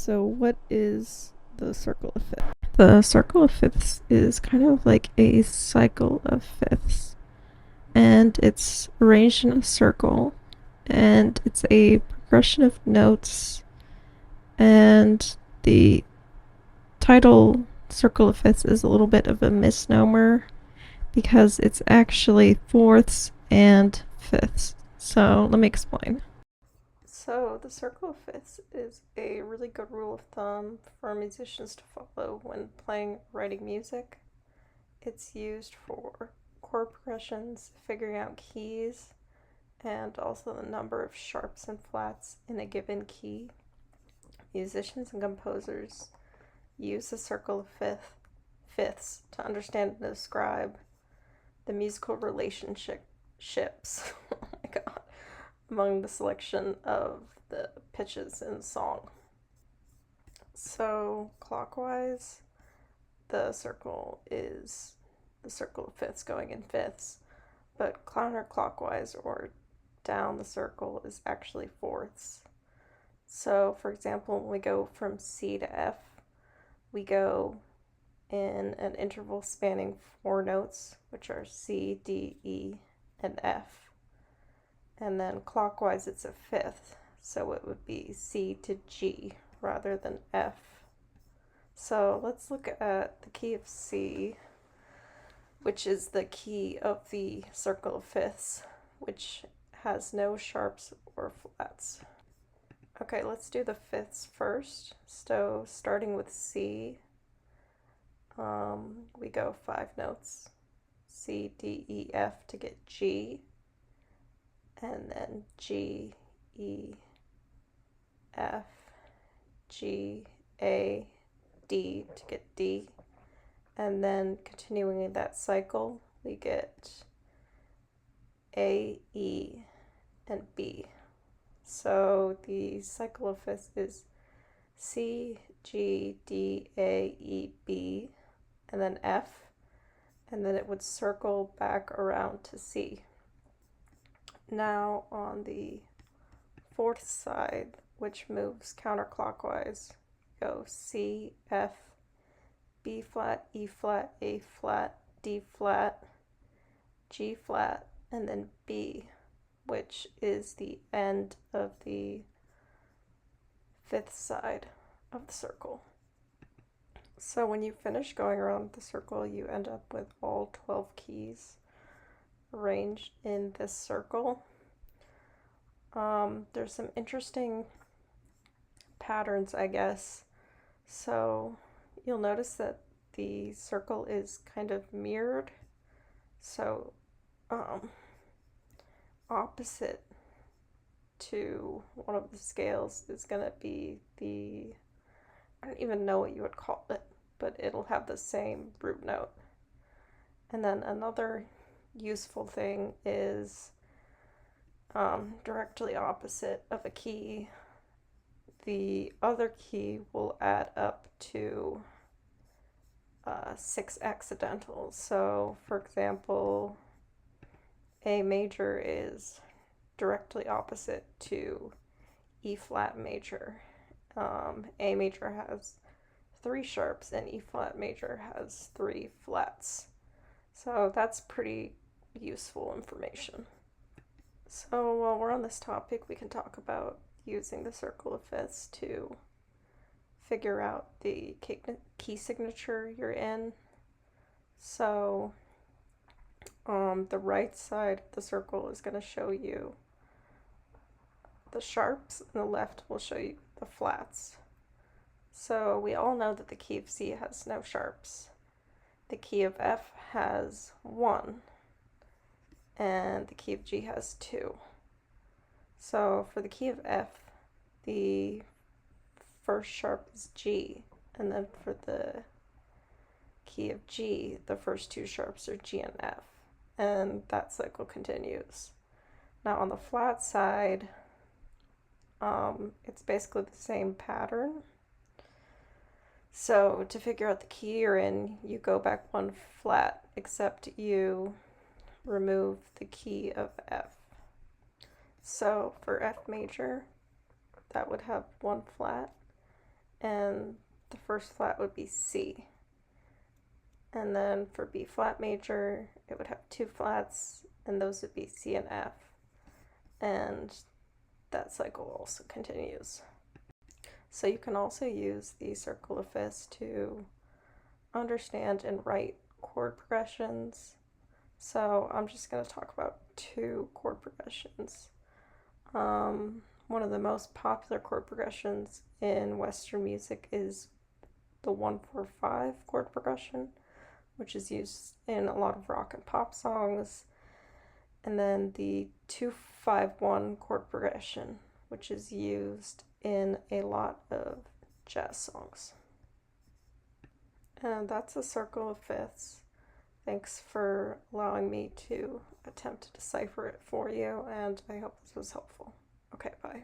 So what is the circle of fifths? The circle of fifths is kind of like a cycle of fifths, and it's arranged in a circle, and it's a progression of notes, and the title circle of fifths is a little bit of a misnomer because it's actually fourths and fifths. So let me explain. So, the circle of fifths is a really good rule of thumb for musicians to follow when playing or writing music. It's used for chord progressions, figuring out keys, and also the number of sharps and flats in a given key. Musicians and composers use the circle of fifths to understand and describe the musical relationships oh my god, among the selection of the pitches in the song. So, clockwise, the circle is the circle of fifths going in fifths, but counterclockwise or down the circle is actually fourths. So, for example, when we go from C to F, we go in an interval spanning four notes, which are C, D, E, and F. And then clockwise, it's a fifth, so it would be C to G rather than F. So let's look at the key of C, which is the key of the circle of fifths, which has no sharps or flats. Okay, let's do the fifths first. So starting with C, we go five notes, C, D, E, F to get G, and then G, E, F, G, A, D to get D, and then continuing that cycle, we get A, E, and B. So the cycle of fifths is C, G, D, A, E, B, and then F, and then it would circle back around to C. Now on the fourth side, which moves counterclockwise, go C, F, B flat, E flat, A flat, D flat, G flat, and then B, which is the end of the fifth side of the circle. So when you finish going around the circle, you end up with all 12 keys arranged in this circle. There's some interesting patterns, I guess. So you'll notice that the circle is kind of mirrored. So opposite to one of the scales is going to be I don't even know what you would call it, but it'll have the same root note. And then another useful thing is directly opposite of a key, the other key will add up to 6 accidentals. So, for example, A major is directly opposite to E flat major. A major has 3 sharps and E flat major has 3 flats. So that's pretty useful information. So while we're on this topic, we can talk about using the circle of fifths to figure out the key signature you're in. So the right side of the circle is going to show you the sharps, and the left will show you the flats. So we all know that the key of C has no sharps. The key of F has 1, and the key of G has 2. So for the key of F, the first sharp is G, and then for the key of G, the first 2 sharps are G and F, and that cycle continues. Now on the flat side, it's basically the same pattern. So to figure out the key you're in, you go back 1 flat, except you remove the key of F. So for F major, that would have 1 flat, and the first flat would be C. And then for B flat major, it would have two flats, and those would be C and F. And that cycle also continues. So you can also use the circle of fifths to understand and write chord progressions. So I'm just going to talk about two chord progressions. One of the most popular chord progressions in Western music is the 1-4-5 chord progression, which is used in a lot of rock and pop songs. And then the 2-5-1 chord progression, which is used in a lot of jazz songs. And that's a circle of fifths. Thanks for allowing me to attempt to decipher it for you, and I hope this was helpful. Okay, bye.